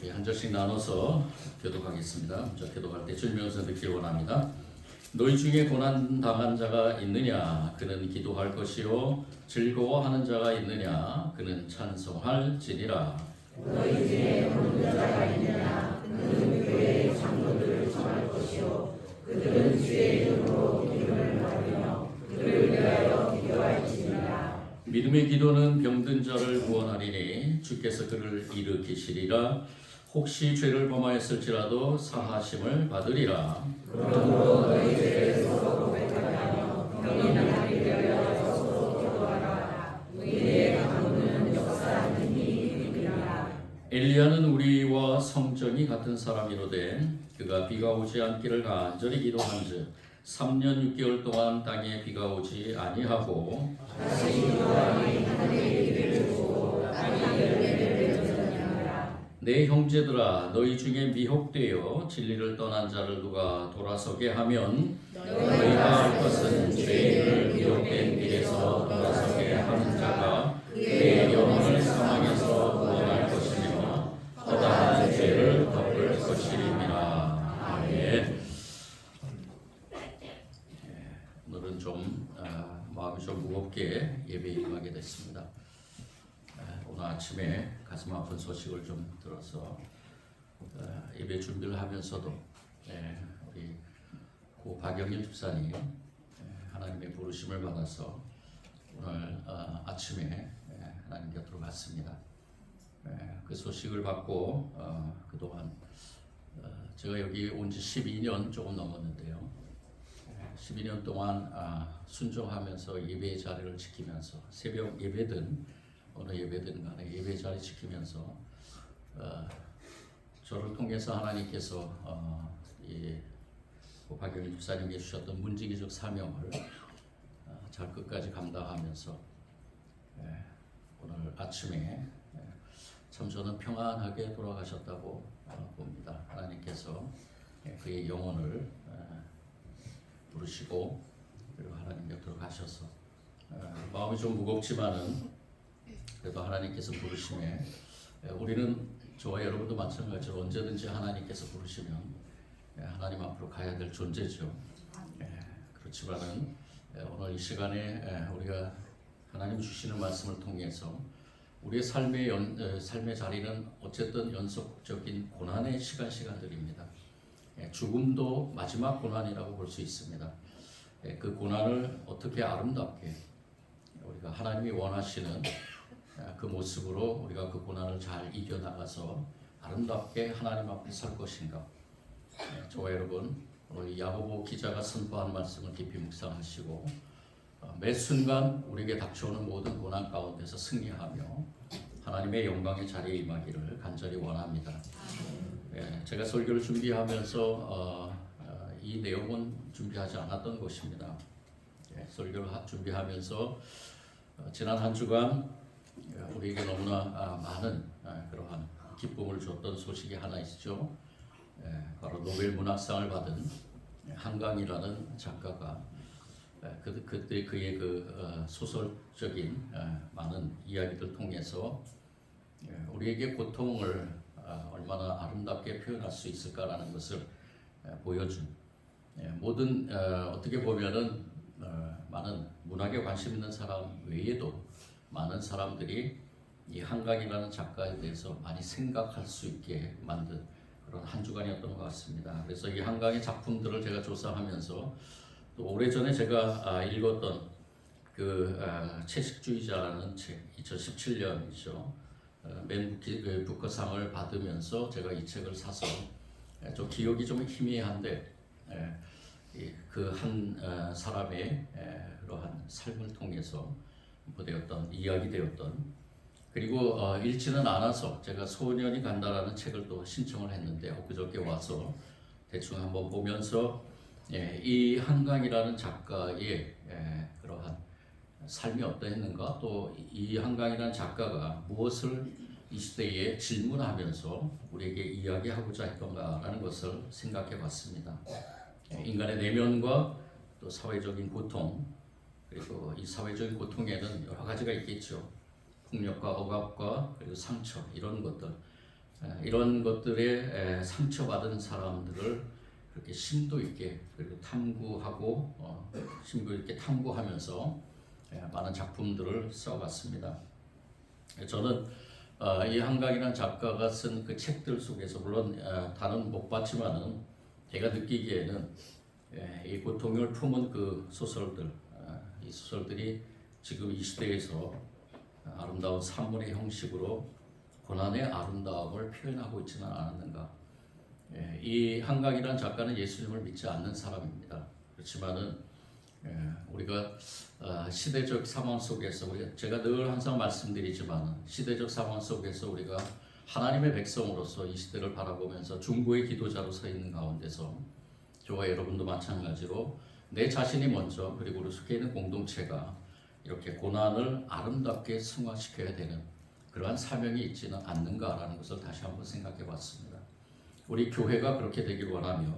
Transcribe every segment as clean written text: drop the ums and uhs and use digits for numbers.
한 절씩 나눠서 교독하겠습니다. 먼저 교독할 때 주님께서 듣기 원합니다. 너희 중에 고난 당한 자가 있느냐? 그는 기도할 것이요 즐거워하는 자가 있느냐? 그는 찬송할지니라. 너희 중에 굶는 자가 있느냐? 그는 교회의 장로들을 정할 것이요 그들은 주의 이름으로 기름을 받으며 그를 위하여 기도할지니라. 믿음의 기도는 병든 자를 구원하리니 주께서 그를 일으키시리라. 혹시 죄를 범하였을지라도 사하심을 받으리라. 그러므로 너희 죄를 서로 고백하며 병이 나게 되어 서로 기도하라. 우리의 강구는 역사하는 이이라. 엘리야는 우리와 성정이 같은 사람이로되 그가 비가 오지 않기를 간절히 기도한즉 3년 6개월 동안 땅에 비가 오지 아니하고 다시 기도하니 하늘의 이를 주고 땅이 열매를 맺었느니라. 내 형제들아 너희 중에 미혹되어 진리를 떠난 자를 누가 돌아서게 하면 너희가 할 것은 죄인을 미혹된 길에서 돌아서게 하는 자가 그의 영혼을 사망에서 구원할 것이며 허다한 죄를 덮을 것이리라. 아멘. 오늘은 좀 마음이 좀 무겁게 예배에 임하게 됐습니다. 오늘 아침에 가슴 아픈 소식을 좀 들어서 예배 준비를 하면서도 우리 고 박영일 집사님 하나님의 부르심을 받아서 오늘 아침에 하나님 곁으로 갔습니다. 그 소식을 받고 그동안 제가 여기 온 지 12년 조금 넘었는데요. 12년 동안 순종하면서 예배의 자리를 지키면서 새벽 예배든 어느 예배든 간에 예배 자리 지키면서 저를 통해서 하나님께서 이 박영일 집사님께 주셨던 문지기적 사명을 잘 끝까지 감당하면서 오늘 아침에 참 저는 평안하게 돌아가셨다고 봅니다. 하나님께서 그의 영혼을 부르시고 그리고 하나님 곁으로 가셔서 마음이 좀 무겁지만은 그래도 하나님께서 부르심에 우리는 저와 여러분도 마찬가지로 언제든지 하나님께서 부르시면 하나님 앞으로 가야 될 존재죠. 그렇지만은 오늘 이 시간에 우리가 하나님 주시는 말씀을 통해서 우리의 삶의 자리는 어쨌든 연속적인 고난의 시간들입니다. 죽음도 마지막 고난이라고 볼 수 있습니다. 그 고난을 어떻게 아름답게 우리가 하나님이 원하시는 그 모습으로 우리가 그 고난을 잘 이겨나가서 아름답게 하나님 앞에 설 것인가. 저와 여러분 오늘 야고보 기자가 선포한 말씀을 깊이 묵상하시고 매 순간 우리에게 닥쳐오는 모든 고난 가운데서 승리하며 하나님의 영광의 자리에 임하기를 간절히 원합니다. 제가 설교를 준비하면서 이 내용은 준비하지 않았던 것입니다. 설교를 준비하면서 지난 한 주간 우리에게 너무나 많은 그러한 기쁨을 줬던 소식이 하나 있죠. 바로 노벨 문학상을 받은 한강이라는 작가가 그때 그의 그 소설적인 많은 이야기들 통해서 우리에게 고통을 얼마나 아름답게 표현할 수 있을까라는 것을 보여준 모든 어떻게 보면은 많은 문학에 관심 있는 사람 외에도 많은 사람들이 이 한강이라는 작가에 대해서 많이 생각할 수 있게 만든 그런 한 주간이었던 것 같습니다. 그래서 이 한강의 작품들을 제가 조사하면서 또 오래전에 제가 읽었던 그 채식주의자라는 책 2017년이죠. 맨 부커상을 받으면서 제가 이 책을 사서 좀 기억이 좀 희미한데 그 한 사람의 그러한 삶을 통해서 보되었던 이야기되었던 그리고 읽지는 않아서 제가 소년이 간다라는 책을 또 신청을 했는데 엊그저께 와서 대충 한번 보면서 이 한강이라는 작가의 그러한 삶이 어떠했는가 또 이 한강이라는 작가가 무엇을 이 시대에 질문하면서 우리에게 이야기하고자 했던가라는 것을 생각해 봤습니다. 인간의 내면과 또 사회적인 고통 그리고 이 사회적인 고통에는 여러 가지가 있겠죠. 폭력과 억압과 그리고 상처 이런 것들 이런 것들에 상처받은 사람들을 그렇게 심도 있게 그리고 탐구하고 심도 있게 탐구하면서 많은 작품들을 써봤습니다. 저는 이 한강이라는 작가가 쓴 그 책들 속에서 물론 다는 못 봤지만은 제가 느끼기에는 이 고통을 품은 그 소설들, 이 소설들이 지금 이 시대에서 아름다운 산문의 형식으로 고난의 아름다움을 표현하고 있지는 않았는가. 이 한강이라는 작가는 예수님을 믿지 않는 사람입니다. 그렇지만은 우리가 시대적 상황 속에서 제가 늘 항상 말씀드리지만 시대적 상황 속에서 우리가 하나님의 백성으로서 이 시대를 바라보면서 중보의 기도자로 서 있는 가운데서 저와 여러분도 마찬가지로 내 자신이 먼저 그리고 우리 속해 있는 공동체가 이렇게 고난을 아름답게 승화시켜야 되는 그러한 사명이 있지는 않는가라는 것을 다시 한번 생각해 봤습니다. 우리 교회가 그렇게 되길 원하며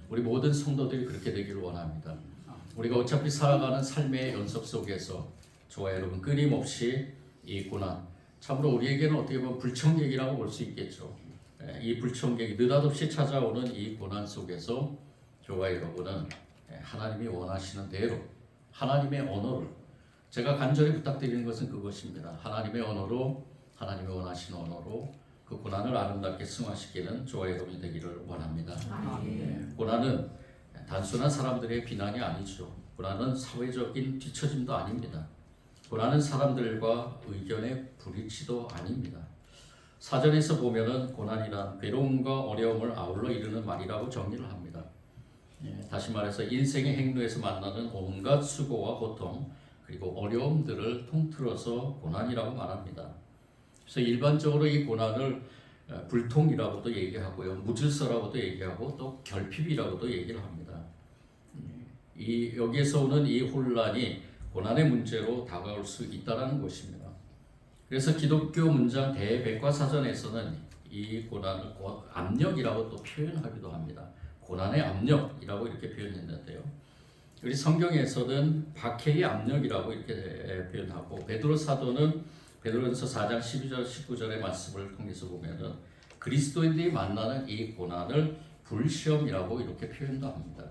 우리 모든 성도들이 그렇게 되길 원합니다. 우리가 어차피 살아가는 삶의 연속 속에서 저와 여러분 끊임없이 이 고난, 참으로 우리에게는 어떻게 보면 불청객이라고 볼 수 있겠죠. 이 불청객이 느닷없이 찾아오는 이 고난 속에서 저와 여러분은 하나님이 원하시는 대로 하나님의 언어를 제가 간절히 부탁드리는 것은 그것입니다. 하나님의 언어로 하나님이 원하시는 언어로 그 고난을 아름답게 승화시키는 저와 여러분이 되기를 원합니다. 고난은 단순한 사람들의 비난이 아니죠. 고난은 사회적인 뒤처짐도 아닙니다. 고난은 사람들과 의견의 불일치도 아닙니다. 사전에서 보면은 고난이란 괴로움과 어려움을 아울러 이루는 말이라고 정리를 합니다. 다시 말해서 인생의 행로에서 만나는 온갖 수고와 고통 그리고 어려움들을 통틀어서 고난이라고 말합니다. 그래서 일반적으로 이 고난을 불통이라고도 얘기하고요, 무질서라고도 얘기하고 또 결핍이라고도 얘기를 합니다. 여기에서 오는 이 혼란이 고난의 문제로 다가올 수 있다는 것입니다. 그래서 기독교 문장 대백과사전에서는 이 고난을 압력이라고 또 표현하기도 합니다. 고난의 압력이라고 이렇게 표현했는데요. 우리 성경에서는 박해의 압력이라고 이렇게 표현하고 베드로 사도는 베드로전서 4장 12절 19절의 말씀을 통해서 보면은 그리스도인들이 만나는 이 고난을 불시험이라고 이렇게 표현도 합니다.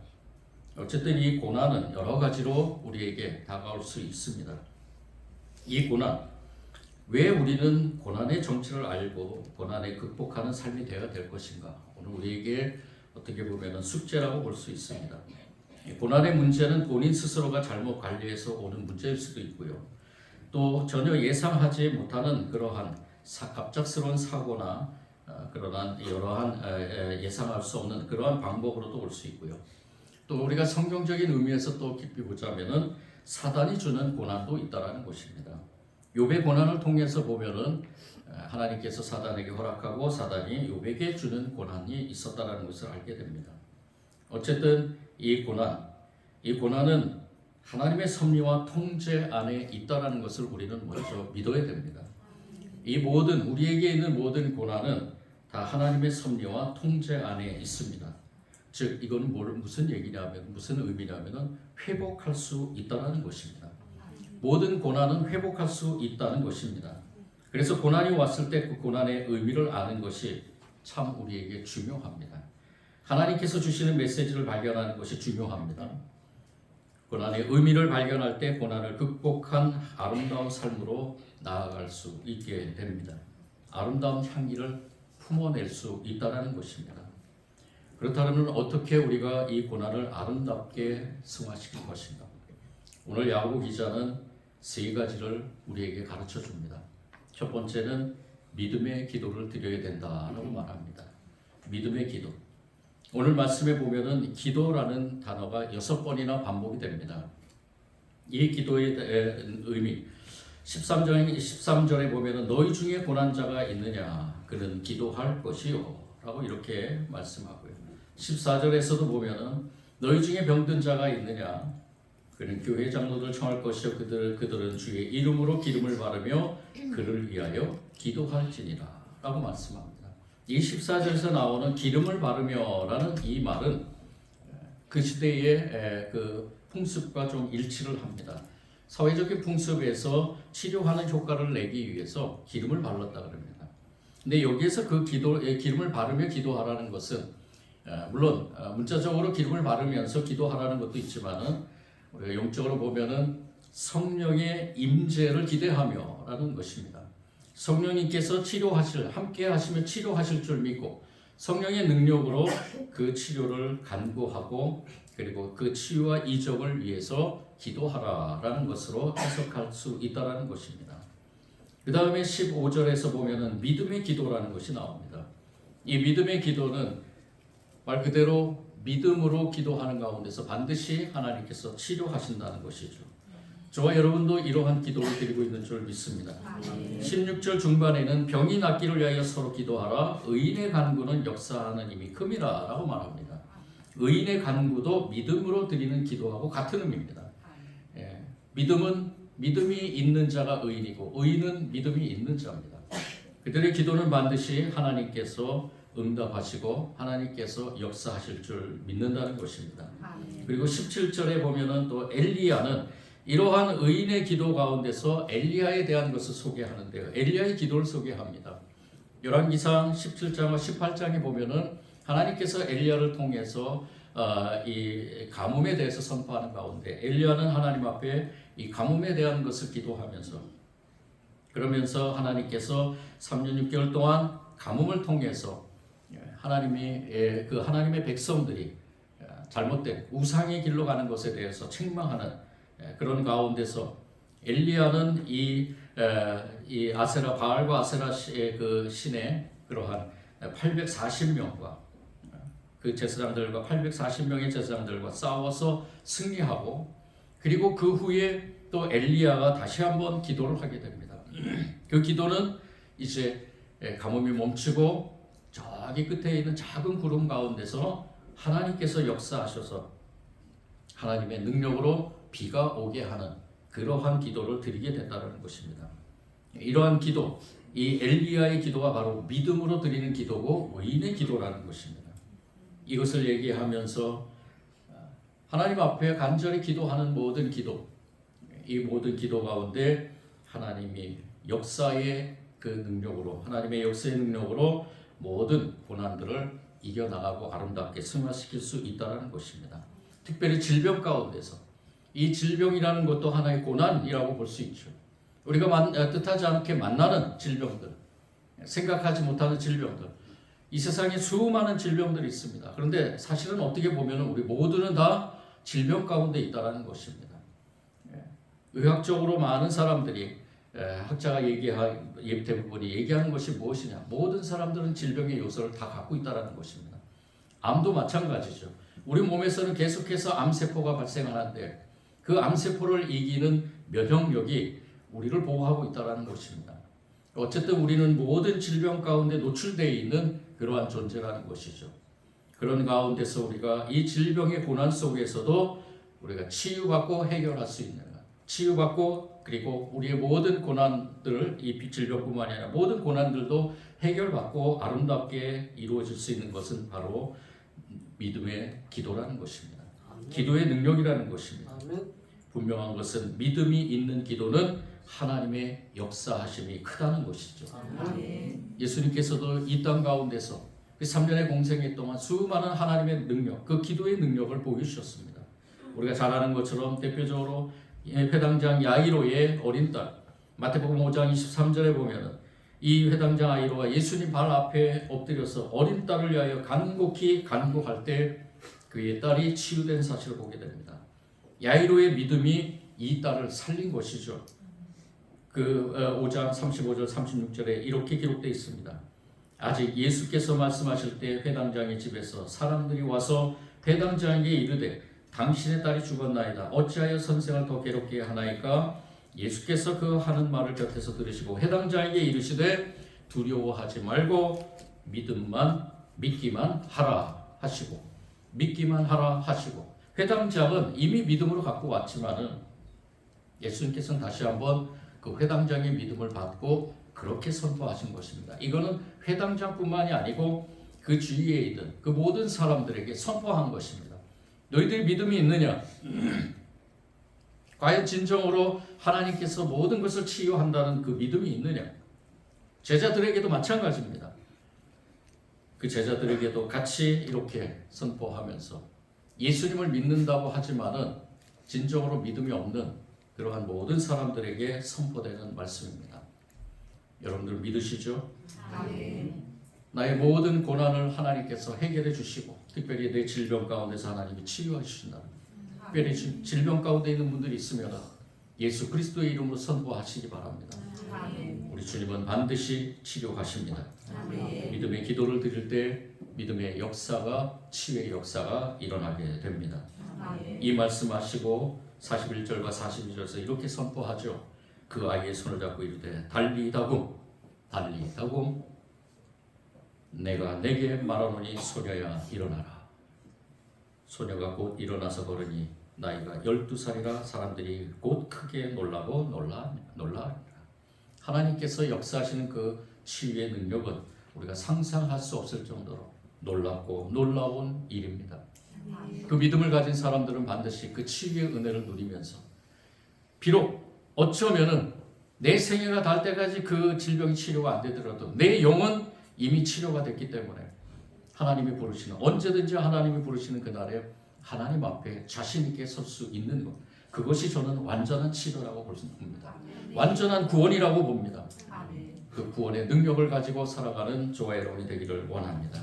어쨌든 이 고난은 여러 가지로 우리에게 다가올 수 있습니다. 이 고난, 왜 우리는 고난의 정체를 알고 고난에 극복하는 삶이 되어야 될 것인가? 오늘 우리에게 어떻게 보면 숙제라고 볼 수 있습니다. 고난의 문제는 본인 스스로가 잘못 관리해서 오는 문제일 수도 있고요. 또 전혀 예상하지 못하는 그러한 갑작스러운 사고나 그러한 여러한 예상할 수 없는 그러한 방법으로도 올 수 있고요. 또 우리가 성경적인 의미에서 또 깊이 보자면은 사단이 주는 고난도 있다라는 것입니다. 욥의 고난을 통해서 보면은 하나님께서 사단에게 허락하고 사단이 욥에게 주는 고난이 있었다라는 것을 알게 됩니다. 어쨌든 이 고난은 하나님의 섭리와 통제 안에 있다라는 것을 우리는 먼저 믿어야 됩니다. 우리에게 있는 모든 고난은 다 하나님의 섭리와 통제 안에 있습니다. 즉 이건 무슨 얘기냐면 무슨 의미냐면은 회복할 수 있다는 것입니다. 모든 고난은 회복할 수 있다는 것입니다. 그래서 고난이 왔을 때 그 고난의 의미를 아는 것이 참 우리에게 중요합니다. 하나님께서 주시는 메시지를 발견하는 것이 중요합니다. 고난의 의미를 발견할 때 고난을 극복한 아름다운 삶으로 나아갈 수 있게 됩니다. 아름다운 향기를 품어낼 수 있다는 것입니다. 그렇다면 어떻게 우리가 이 고난을 아름답게 승화시킬 것인가? 오늘 야고보 기자는 세 가지를 우리에게 가르쳐 줍니다. 첫 번째는 믿음의 기도를 드려야 된다라고 말합니다. 믿음의 기도. 오늘 말씀에 보면은 기도라는 단어가 6번이나 반복이 됩니다. 이 기도의 의미 13절에 보면은 너희 중에 고난자가 있느냐 그는 기도할 것이요 라고 이렇게 말씀하고요. 14절에서도 보면은 너희 중에 병든 자가 있느냐 그는 교회 장로들 청할 것이요 그들은 주의 이름으로 기름을 바르며 그를 위하여 기도할지니라 라고 말씀합니다. 이 14절에서 나오는 기름을 바르며 라는 이 말은 그 시대의 그 풍습과 좀 일치를 합니다. 사회적인 풍습에서 치료하는 효과를 내기 위해서 기름을 발랐다 그럽니다. 근데 여기에서 그 기름을 바르며 기도하라는 것은 물론 문자적으로 기름을 바르면서 기도하라는 것도 있지만은 우리가 영적으로 보면은 성령의 임재를 기대하며라는 것입니다. 성령님께서 함께 하시며 치료하실 줄 믿고 성령의 능력으로 그 치료를 간구하고 그리고 그 치유와 이적을 위해서 기도하라라는 것으로 해석할 수 있다라는 것입니다. 그 다음에 15절에서 보면은 믿음의 기도라는 것이 나옵니다. 이 믿음의 기도는 말 그대로 믿음으로 기도하는 가운데서 반드시 하나님께서 치료하신다는 것이죠. 저와 여러분도 이러한 기도를 드리고 있는 줄 믿습니다. 16절 중반에는 병이 낫기를 위하여 서로 기도하라. 의인의 간구는 역사하는 힘이 큼이라 라고 말합니다. 의인의 간구도 믿음으로 드리는 기도하고 같은 의미입니다. 믿음이 있는 자가 의인이고 의인은 믿음이 있는 자입니다. 그들의 기도는 반드시 하나님께서 응답하시고 하나님께서 역사하실 줄 믿는다는 것입니다. 그리고 17절에 보면은 또 엘리야는 이러한 의인의 기도 가운데서 엘리야에 대한 것을 소개하는데요. 엘리야의 기도를 소개합니다. 열왕기상 17장과 18장에 보면은 하나님께서 엘리야를 통해서 이 가뭄에 대해서 선포하는 가운데 엘리야는 하나님 앞에 이 가뭄에 대한 것을 기도하면서 그러면서 하나님께서 3년 6개월 동안 가뭄을 통해서 하나님의 백성들이 잘못된 우상의 길로 가는 것에 대해서 책망하는 그런 가운데서 엘리야는 이 아세라 바알과 아세라 그 신의 그러한 840명과 그 제사장들과 840명의 제사장들과 싸워서 승리하고 그리고 그 후에 또 엘리야가 다시 한번 기도를 하게 됩니다. 그 기도는 이제 가뭄이 멈추고 저기 끝에 있는 작은 구름 가운데서 하나님께서 역사하셔서 하나님의 능력으로 비가 오게 하는 그러한 기도를 드리게 된다는 것입니다. 이러한 기도, 이 엘리야의 기도가 바로 믿음으로 드리는 기도고 의인의 기도라는 것입니다. 이것을 얘기하면서 하나님 앞에 간절히 기도하는 모든 기도, 이 모든 기도 가운데 하나님이 역사의 그 능력으로 하나님의 역사의 능력으로 모든 고난들을 이겨나가고 아름답게 승화시킬 수 있다는 것입니다. 특별히 질병 가운데서 이 질병이라는 것도 하나의 고난이라고 볼 수 있죠. 우리가 뜻하지 않게 만나는 질병들, 생각하지 못하는 질병들, 이 세상에 수많은 질병들이 있습니다. 그런데 사실은 어떻게 보면 우리 모두는 다 질병 가운데 있다는 것입니다. 의학적으로 많은 사람들이 학자가 대부분이 얘기하는 것이 무엇이냐? 모든 사람들은 질병의 요소를 다 갖고 있다는 것입니다. 암도 마찬가지죠. 우리 몸에서는 계속해서 암세포가 발생하는데 그 암세포를 이기는 면역력이 우리를 보호하고 있다는 것입니다. 어쨌든 우리는 모든 질병 가운데 노출되어 있는 그러한 존재라는 것이죠. 그런 가운데서 우리가 이 질병의 고난 속에서도 우리가 치유받고 해결할 수 있는 치유받고 그리고 우리의 모든 고난들 이 질병뿐만이 아니라 모든 고난들도 해결받고 아름답게 이루어질 수 있는 것은 바로 믿음의 기도라는 것입니다. 기도의 능력이라는 것입니다. 분명한 것은 믿음이 있는 기도는 하나님의 역사하심이 크다는 것이죠. 예수님께서도 이 땅 가운데서 그 3년의 공생애 동안 수많은 하나님의 능력, 그 기도의 능력을 보여주셨습니다. 우리가 잘 아는 것처럼 대표적으로 회당장 야이로의 어린 딸 마태복음 5장 23절에 보면은 이 회당장 야이로가 예수님 발 앞에 엎드려서 어린 딸을 위하여 간곡히 간구할 때 그의 딸이 치유된 사실을 보게 됩니다. 야이로의 믿음이 이 딸을 살린 것이죠. 그 5장 35절 36절에 이렇게 기록되어 있습니다. 아직 예수께서 말씀하실 때 회당장의 집에서 사람들이 와서 회당장에게 이르되 당신의 딸이 죽었나이다. 어찌하여 선생을 더 괴롭게 하나이까? 예수께서 그 하는 말을 곁에서 들으시고 회당장에게 이르시되 두려워하지 말고 믿기만 하라 하시고 믿기만 하라 하시고 회당장은 이미 믿음으로 갖고 왔지만은 예수님께서는 다시 한번 그 회당장의 믿음을 받고 그렇게 선포하신 것입니다. 이거는 회당장뿐만이 아니고 그 주위에 있는 그 모든 사람들에게 선포한 것입니다. 너희들이 믿음이 있느냐? 과연 진정으로 하나님께서 모든 것을 치유한다는 그 믿음이 있느냐? 제자들에게도 마찬가지입니다. 그 제자들에게도 같이 이렇게 선포하면서 예수님을 믿는다고 하지만은 진정으로 믿음이 없는 그러한 모든 사람들에게 선포되는 말씀입니다. 여러분들 믿으시죠? 아멘. 나의 모든 고난을 하나님께서 해결해 주시고 특별히 내 질병 가운데서 하나님이 치유해 주신다. 특별히 질병 가운데 있는 분들이 있으면 예수 그리스도의 이름으로 선포하시기 바랍니다. 아멘. 우리 주님은 반드시 치료하십니다. 아멘. 믿음의 기도를 드릴 때 믿음의 역사가 치유의 역사가 일어나게 됩니다. 아멘. 이 말씀하시고 41절과 42절에서 이렇게 선포하죠. 그 아이의 손을 잡고 이르되 달리다굼 달리다굼 내가 내게 말하노니 소녀야 일어나라. 소녀가 곧 일어나서 걸으니 나이가 12살이라 사람들이 곧 크게 놀라고 놀라. 하나님께서 역사하시는 그 치유의 능력은 우리가 상상할 수 없을 정도로 놀랍고 놀라운 일입니다. 그 믿음을 가진 사람들은 반드시 그 치유의 은혜를 누리면서 비록 어쩌면은 내 생애가 닿을 때까지 그 질병이 치료가 안 되더라도 내 영은 이미 치료가 됐기 때문에 하나님이 부르시는 언제든지 하나님이 부르시는 그날에 하나님 앞에 자신 있게 설 수 있는 것, 그것이 저는 완전한 치료라고 볼 수 있습니다. 완전한 구원이라고 봅니다. 그 구원의 능력을 가지고 살아가는 저와 여러분이 되기를 원합니다.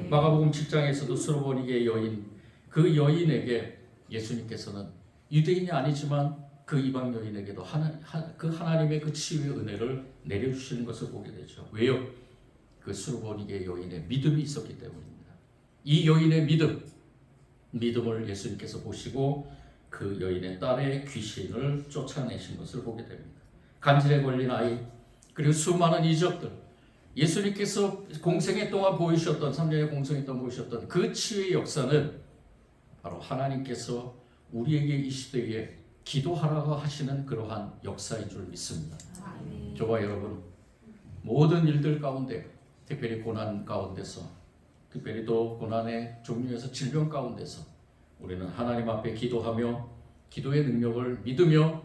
마가복음 7장에서도 수르보니게 여인, 그 여인에게 예수님께서는 유대인이 아니지만 그 이방 여인에게도 그 하나님의 그 치유의 은혜를 내려주시는 것을 보게 되죠. 왜요? 그 수르보니게 여인의 믿음이 있었기 때문입니다. 이 여인의 믿음을 예수님께서 보시고 그 여인의 딸의 귀신을 쫓아내신 것을 보게 됩니다. 간질에 걸린 아이, 그리고 수많은 이적들, 예수님께서 공생애 동안 보이셨던 3년의 공생애 동안 보이셨던 그 치유의 역사는 바로 하나님께서 우리에게 이 시대에 기도하라고 하시는 그러한 역사인 줄 믿습니다. 저와 여러분 모든 일들 가운데 특별히 고난 가운데서 특별히 또 고난의 종류에서 질병 가운데서 우리는 하나님 앞에 기도하며 기도의 능력을 믿으며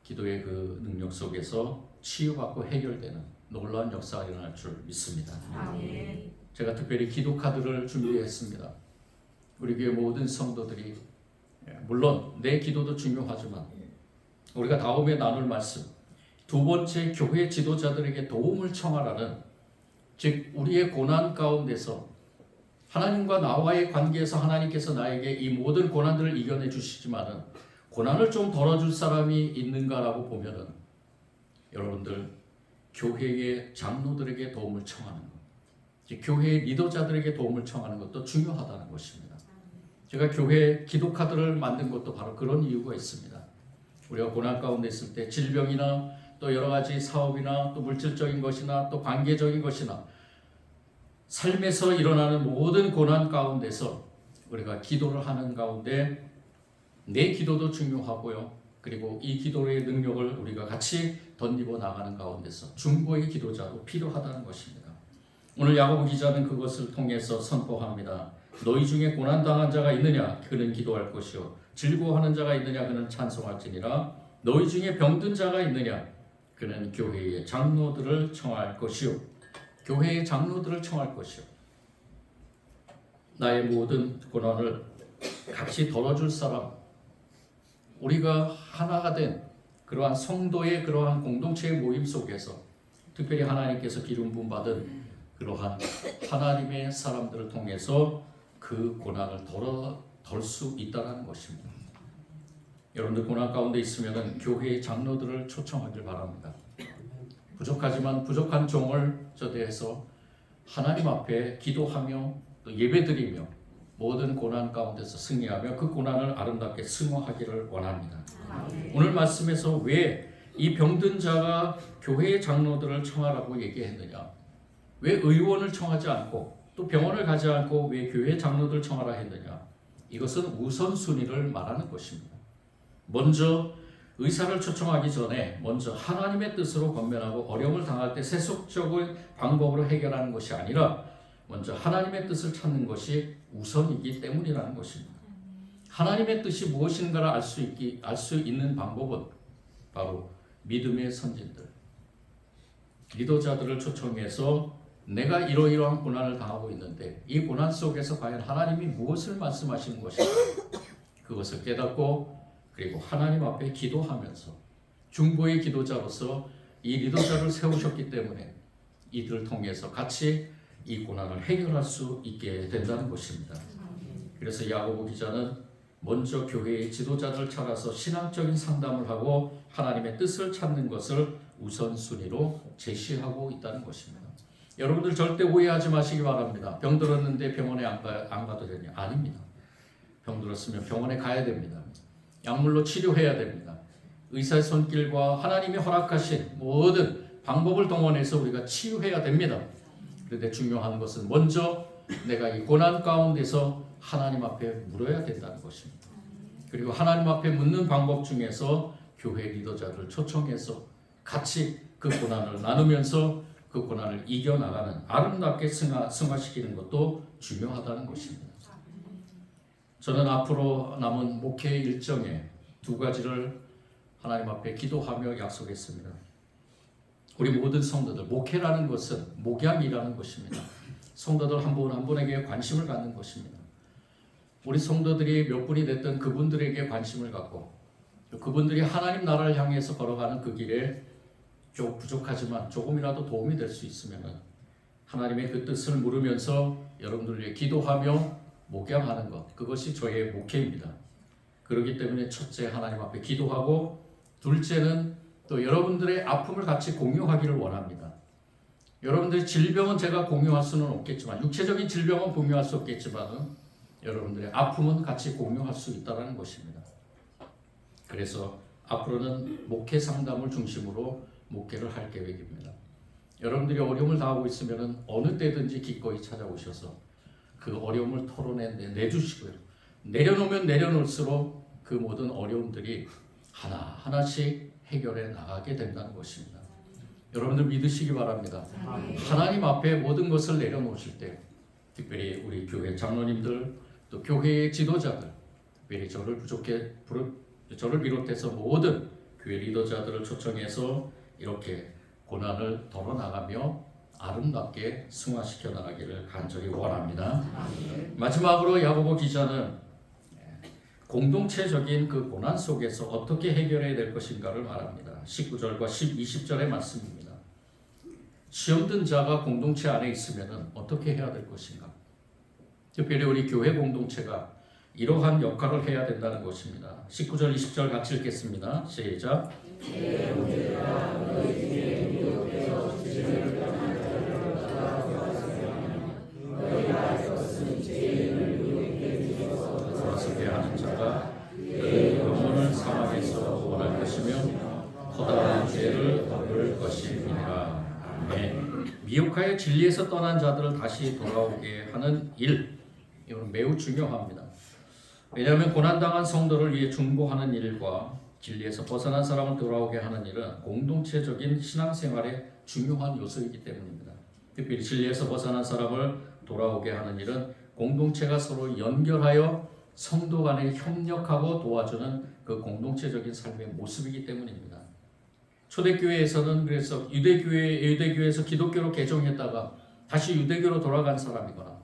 기도의 그 능력 속에서 치유받고 해결되는 놀라운 역사가 일어날 줄 믿습니다. 아멘. 제가 특별히 기도 카드를 준비했습니다. 우리 교회 모든 성도들이 물론 내 기도도 중요하지만 우리가 다음에 나눌 말씀 두 번째 교회 지도자들에게 도움을 청하라는 즉 우리의 고난 가운데서 하나님과 나와의 관계에서 하나님께서 나에게 이 모든 고난들을 이겨내 주시지만은 고난을 좀 덜어줄 사람이 있는가라고 보면은 여러분들 교회의 장로들에게 도움을 청하는 것, 즉 교회의 리더자들에게 도움을 청하는 것도 중요하다는 것입니다. 제가 교회 기도 카드를 만든 것도 바로 그런 이유가 있습니다. 우리가 고난 가운데 있을 때 질병이나 또 여러 가지 사업이나 또 물질적인 것이나 또 관계적인 것이나 삶에서 일어나는 모든 고난 가운데서 우리가 기도를 하는 가운데 내 기도도 중요하고요. 그리고 이 기도의 능력을 우리가 같이 덧입어 나가는 가운데서 중보의 기도자도 필요하다는 것입니다. 오늘 야고보 기자는 그것을 통해서 선포합니다. 너희 중에 고난당한 자가 있느냐? 그는 기도할 것이요. 즐거워하는 자가 있느냐? 그는 찬송할지니라. 너희 중에 병든 자가 있느냐? 그는 교회의 장로들을 청할 것이요. 교회의 장로들을 청할 것이요. 나의 모든 고난을 같이 덜어줄 사람, 우리가 하나가 된 그러한 성도의 그러한 공동체의 모임 속에서 특별히 하나님께서 기름 부음 받은 그러한 하나님의 사람들을 통해서 그 고난을 덜 수 있다는 것입니다. 여러분들 고난 가운데 있으면 교회의 장로들을 초청하길 바랍니다. 부족하지만 부족한 종을 초대해서 하나님 앞에 기도하며 또 예배드리며 모든 고난 가운데서 승리하며 그 고난을 아름답게 승화하기를 원합니다. 오늘 말씀에서 왜 이 병든 자가 교회의 장로들을 청하라고 얘기했느냐? 왜 의원을 청하지 않고 또 병원을 가지 않고 왜 교회 장로들 청하라 했느냐? 이것은 우선순위를 말하는 것입니다. 먼저 의사를 초청하기 전에 먼저 하나님의 뜻으로 권면하고 어려움을 당할 때 세속적인 방법으로 해결하는 것이 아니라 먼저 하나님의 뜻을 찾는 것이 우선이기 때문이라는 것입니다. 하나님의 뜻이 무엇인가를 알 수 있는 방법은 바로 믿음의 선진들, 리더자들을 초청해서 내가 이러이러한 고난을 당하고 있는데 이 고난 속에서 과연 하나님이 무엇을 말씀하시는 것인가 그것을 깨닫고 그리고 하나님 앞에 기도하면서 중보의 기도자로서 이 리더자를 세우셨기 때문에 이들을 통해서 같이 이 고난을 해결할 수 있게 된다는 것입니다. 그래서 야고보 기자는 먼저 교회의 지도자들을 찾아서 신앙적인 상담을 하고 하나님의 뜻을 찾는 것을 우선순위로 제시하고 있다는 것입니다. 여러분들 절대 오해하지 마시기 바랍니다. 병 들었는데 병원에 안 가도 되냐? 아닙니다. 병 들었으면 병원에 가야 됩니다. 약물로 치료해야 됩니다. 의사의 손길과 하나님이 허락하신 모든 방법을 동원해서 우리가 치유해야 됩니다. 그런데 중요한 것은 먼저 내가 이 고난 가운데서 하나님 앞에 물어야 된다는 것입니다. 그리고 하나님 앞에 묻는 방법 중에서 교회 리더자를 초청해서 같이 그 고난을 나누면서 그 고난을 이겨나가는 아름답게 승화시키는 것도 중요하다는 것입니다. 저는 앞으로 남은 목회 일정에 두 가지를 하나님 앞에 기도하며 약속했습니다. 우리 모든 성도들, 목회라는 것은 목양이라는 것입니다. 성도들 한 분 한 분에게 관심을 갖는 것입니다. 우리 성도들이 몇 분이 됐든 그분들에게 관심을 갖고 그분들이 하나님 나라를 향해서 걸어가는 그 길에 좀 부족하지만 조금이라도 도움이 될 수 있으면 하나님의 그 뜻을 물으면서 여러분들 위해 기도하며 목양하는 것, 그것이 저의 목회입니다. 그렇기 때문에 첫째 하나님 앞에 기도하고 둘째는 또 여러분들의 아픔을 같이 공유하기를 원합니다. 여러분들의 질병은 제가 공유할 수는 없겠지만 육체적인 질병은 공유할 수 없겠지만 여러분들의 아픔은 같이 공유할 수 있다는 것입니다. 그래서 앞으로는 목회 상담을 중심으로 목회를 할 계획입니다. 여러분들이 어려움을 당하고 있으면 어느 때든지 기꺼이 찾아오셔서 그 어려움을 내주시고요. 내려놓으면 내려놓을수록 그 모든 어려움들이 하나하나씩 해결해 나가게 된다는 것입니다. 여러분들 믿으시기 바랍니다. 하나님 앞에 모든 것을 내려놓으실 때 특별히 우리 교회 장로님들 또 교회의 지도자들 특별히 저를 비롯해서 모든 교회 리더자들을 초청해서 이렇게 고난을 덜어나가며 아름답게 승화시켜 나가기를 간절히 원합니다. 마지막으로 야고보 기자는 공동체적인 그 고난 속에서 어떻게 해결해야 될 것인가를 말합니다. 19절과 20절의 말씀입니다. 시험 든 자가 공동체 안에 있으면 어떻게 해야 될 것인가? 특별히 우리 교회 공동체가 이러한 역할을 해야 된다는 것입니다. 19절 20절 같이 읽겠습니다. 시작. 돌아서게 하는 자가 그의 영혼을 사망에서 구원할 것이며 허다한 죄를 덮을 것이니라. 아멘. 미혹하여 진리에서 떠난 자들을 다시 돌아오게 하는 일, 이건 매우 중요합니다. 왜냐하면 고난당한 성도를 위해 중보하는 일과 진리에서 벗어난 사람을 돌아오게 하는 일은 공동체적인 신앙생활의 중요한 요소이기 때문입니다. 특별히 진리에서 벗어난 사람을 돌아오게 하는 일은 공동체가 서로 연결하여 성도 간에 협력하고 도와주는 그 공동체적인 삶의 모습이기 때문입니다. 초대교회에서는 그래서 유대교회에서 기독교로 개종했다가 다시 유대교로 돌아간 사람이거나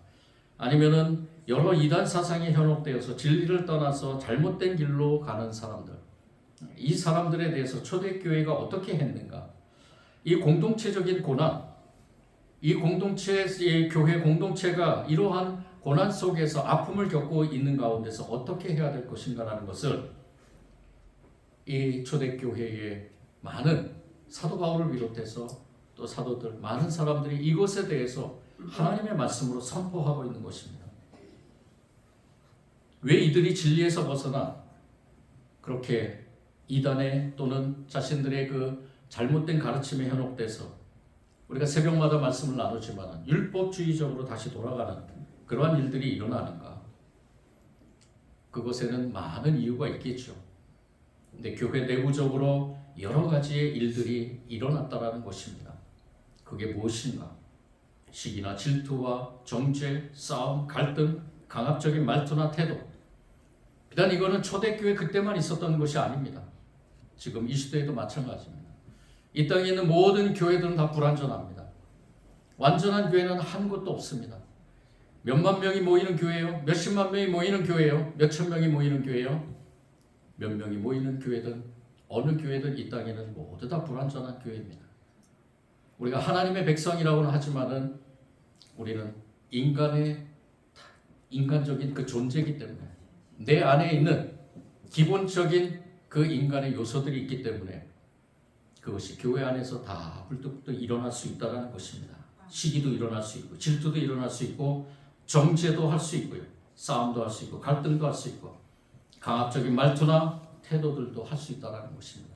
아니면은 여러 이단 사상에 현혹되어서 진리를 떠나서 잘못된 길로 가는 사람들, 이 사람들에 대해서 초대교회가 어떻게 했는가? 이 공동체적인 고난, 이 공동체의 교회 공동체가 이러한 고난 속에서 아픔을 겪고 있는 가운데서 어떻게 해야 될 것인가라는 것을 이 초대교회의 많은 사도 바울을 비롯해서 또 사도들 많은 사람들이 이것에 대해서 하나님의 말씀으로 선포하고 있는 것입니다. 왜 이들이 진리에서 벗어나 그렇게 이단에 또는 자신들의 그 잘못된 가르침에 현혹돼서 우리가 새벽마다 말씀을 나누지만 율법주의적으로 다시 돌아가는 그러한 일들이 일어나는가? 그것에는 많은 이유가 있겠죠. 근데 교회 내부적으로 여러 가지의 일들이 일어났다라는 것입니다. 그게 무엇인가? 시기나 질투와 정죄, 싸움, 갈등, 강압적인 말투나 태도. 비단 이거는 초대교회 그때만 있었던 것이 아닙니다. 지금 이 시대에도 마찬가지입니다. 이 땅에 있는 모든 교회들은 다 불완전합니다. 완전한 교회는 한 곳도 없습니다. 몇만 명이 모이는 교회요, 몇십만 명이 모이는 교회요, 몇천 명이 모이는 교회요, 몇 명이 모이는 교회든 어느 교회든 이 땅에는 모두 다 불완전한 교회입니다. 우리가 하나님의 백성이라고는 하지만은 우리는 인간적인 그 존재이기 때문에 내 안에 있는 기본적인 그 인간의 요소들이 있기 때문에 그것이 교회 안에서 다 불뚝불뚝 일어날 수 있다는 것입니다. 시기도 일어날 수 있고 질투도 일어날 수 있고 정죄도 할 수 있고요. 싸움도 할 수 있고 갈등도 할 수 있고 강압적인 말투나 태도들도 할 수 있다는 것입니다.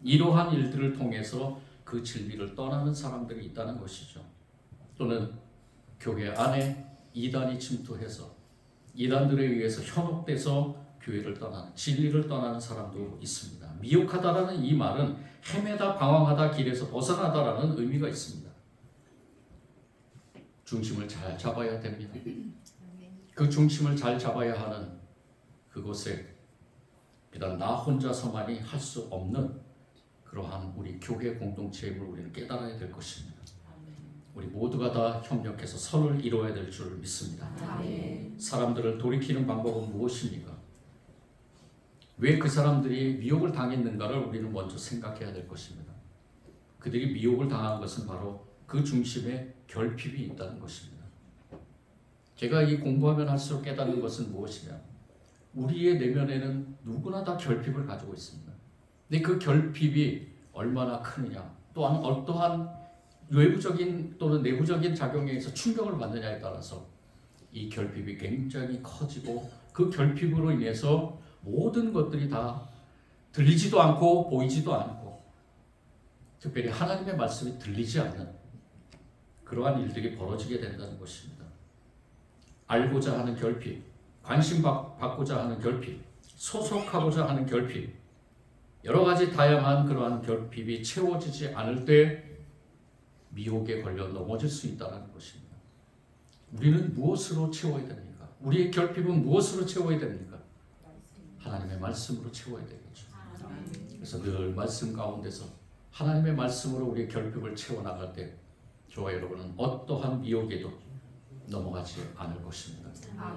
이러한 일들을 통해서 그 진리를 떠나는 사람들이 있다는 것이죠. 또는 교회 안에 이단이 침투해서 이단들에 의해서 현혹돼서 교회를 떠나는, 진리를 떠나는 사람도 있습니다. 미혹하다라는 이 말은 헤매다 방황하다 길에서 벗어나다라는 의미가 있습니다. 중심을 잘 잡아야 됩니다. 그 중심을 잘 잡아야 하는 그곳에 비단 나 혼자서만이 할 수 없는 그러한 우리 교회 공동체임을 우리는 깨달아야 될 것입니다. 우리 모두가 다 협력해서 선을 이루어야 될 줄 믿습니다. 사람들을 돌이키는 방법은 무엇입니까? 왜 그 사람들이 미혹을 당했는가를 우리는 먼저 생각해야 될 것입니다. 그들이 미혹을 당한 것은 바로 그 중심에 결핍이 있다는 것입니다. 제가 이 공부하면 할수록 깨닫는 것은 무엇이냐? 우리의 내면에는 누구나 다 결핍을 가지고 있습니다. 근데 그 결핍이 얼마나 크느냐, 또한 어떠한 외부적인 또는 내부적인 작용에 의해서 충격을 받느냐에 따라서 이 결핍이 굉장히 커지고 그 결핍으로 인해서 모든 것들이 다 들리지도 않고 보이지도 않고 특별히 하나님의 말씀이 들리지 않는 그러한 일들이 벌어지게 된다는 것입니다. 알고자 하는 결핍, 관심 받고자 하는 결핍, 소속하고자 하는 결핍, 여러 가지 다양한 그러한 결핍이 채워지지 않을 때 미혹에 걸려 넘어질 수 있다는 것입니다. 우리는 무엇으로 채워야 됩니까? 우리의 결핍은 무엇으로 채워야 됩니까? 하나님의 말씀으로 채워야 되겠죠. 그래서 늘 말씀 가운데서 하나님의 말씀으로 우리의 결핍을 채워나갈 때 저와 여러분은 어떠한 미혹에도 넘어가지 않을 것입니다.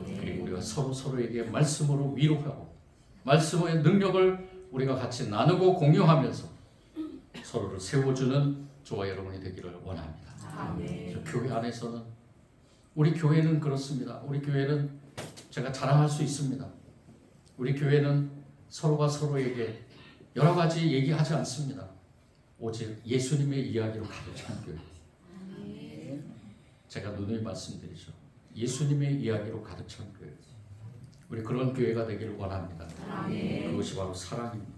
그리고 우리가 서로에게 말씀으로 위로하고 말씀의 능력을 우리가 같이 나누고 공유하면서 서로를 세워주는 저와 여러분이 되기를 원합니다. 교회 안에서는 우리 교회는 그렇습니다. 우리 교회는 제가 자랑할 수 있습니다. 우리 교회는 서로가 서로에게 여러 가지 얘기하지 않습니다. 오직 예수님의 이야기로 가득 찬 교회. 제가 누누이 말씀드리죠. 예수님의 이야기로 가득 찬 교회. 우리 그런 교회가 되기를 원합니다. 그것이 바로 사랑입니다.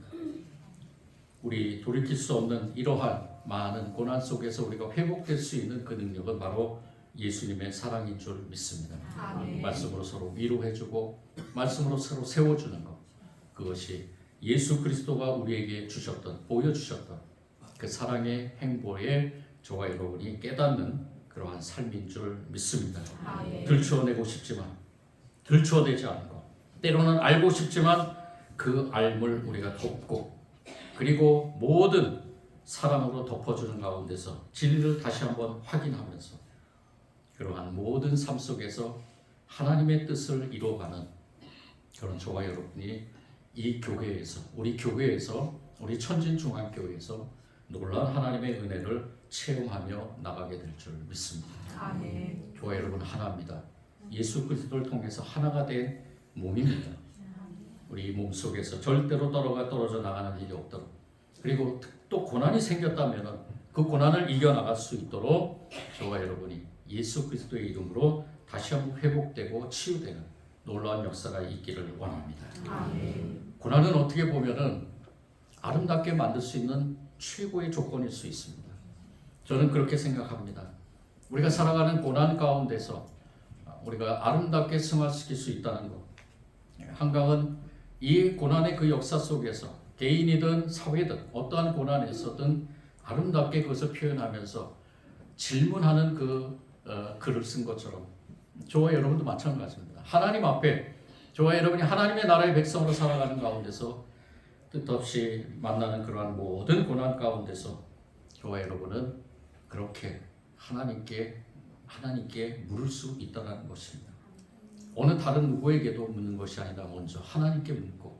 우리 돌이킬 수 없는 이러한 많은 고난 속에서 우리가 회복될 수 있는 그 능력은 바로 예수님의 사랑인 줄 믿습니다. 말씀으로 서로 위로해주고 말씀으로 서로 세워주는 것, 그것이 예수 그리스도가 우리에게 주셨던, 보여주셨던 그 사랑의 행보에 저와 여러분이 깨닫는 그러한 삶인 줄 믿습니다. 들추어내고 싶지만 들추어내지 않고, 때로는 알고 싶지만 그 알물 우리가 덮고, 그리고 모든 사랑으로 덮어주는 가운데서 진리를 다시 한번 확인하면서 그러한 모든 삶 속에서 하나님의 뜻을 이루어가는 그런 저와 여러분이 이 교회에서, 우리 교회에서, 우리 천진중앙교회에서 놀라운 하나님의 은혜를 체험하며 나가게 될 줄 믿습니다. 교회 여러분 하나입니다. 예수 그리스도를 통해서 하나가 된 몸입니다. 우리 몸 속에서 절대로 떨어져 나가는 일이 없도록, 그리고 또 고난이 생겼다면 그 고난을 이겨나갈 수 있도록 저와 여러분이 예수 그리스도의 이름으로 다시 한번 회복되고 치유되는 놀라운 역사가 있기를 원합니다. 고난은 어떻게 보면은 아름답게 만들 수 있는 최고의 조건일 수 있습니다. 저는 그렇게 생각합니다. 우리가 살아가는 고난 가운데서 우리가 아름답게 승화시킬 수 있다는 것. 한강은 이 고난의 그 역사 속에서 개인이든 사회든 어떠한 고난에서든 아름답게 그것을 표현하면서 질문하는 글을 쓴 것처럼 저와 여러분도 마찬가지입니다. 하나님 앞에 저와 여러분이 하나님의 나라의 백성으로 살아가는 가운데서 뜻없이 만나는 그러한 모든 고난 가운데서 저와 여러분은 그렇게 하나님께 물을 수 있다는 것입니다. 어느 다른 누구에게도 묻는 것이 아니라 먼저 하나님께 묻고,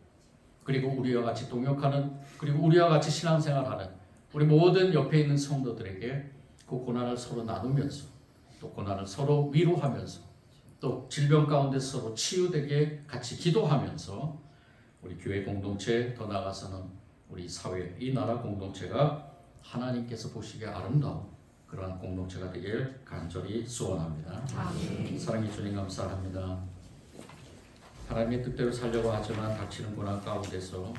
그리고 우리와 같이 동역하는, 그리고 우리와 같이 신앙생활하는 우리 모든 옆에 있는 성도들에게 그 고난을 서로 나누면서, 또 고난을 서로 위로하면서, 또 질병 가운데 서로 치유되게 같이 기도하면서 우리 교회 공동체, 더 나아가서는 우리 사회, 이 나라 공동체가 하나님께서 보시기에 아름다운 그러한 공동체가 되길 간절히 소원합니다. 사랑의 주님, 감사합니다. 하나님의 뜻대로 살려고 하지만 닥치는 고난 가운데서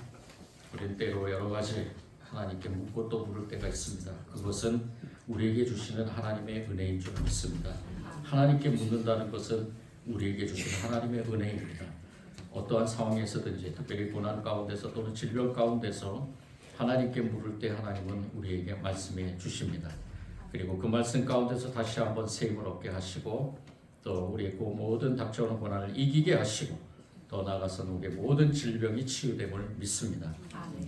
우리는 때로 여러 가지 하나님께 묻고 또 물을 때가 있습니다. 그것은 우리에게 주시는 하나님의 은혜인 줄 믿습니다. 하나님께 묻는다는 것은 우리에게 주시는 하나님의 은혜입니다. 어떠한 상황에서든지, 특별히 고난 가운데서 또는 질병 가운데서 하나님께 물을 때 하나님은 우리에게 말씀해 주십니다. 그리고 그 말씀 가운데서 다시 한번 세임을 얻게 하시고, 또 우리의 그 모든 닥쳐오는 고난을 이기게 하시고, 더 나아가서는 우리의 모든 질병이 치유됨을 믿습니다.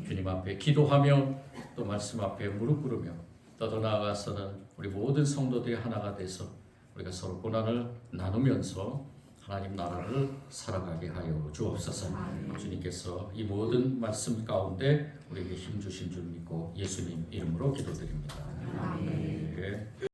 주님 앞에 기도하며 또 말씀 앞에 무릎 꿇으며, 더 나아가서는 우리 모든 성도들이 하나가 돼서 우리가 서로 고난을 나누면서 하나님 나라를 살아가게 하여 주옵소서. 주님께서 이 모든 말씀 가운데 우리에게 힘 주신 줄 믿고 예수님 이름으로 기도드립니다. 아멘.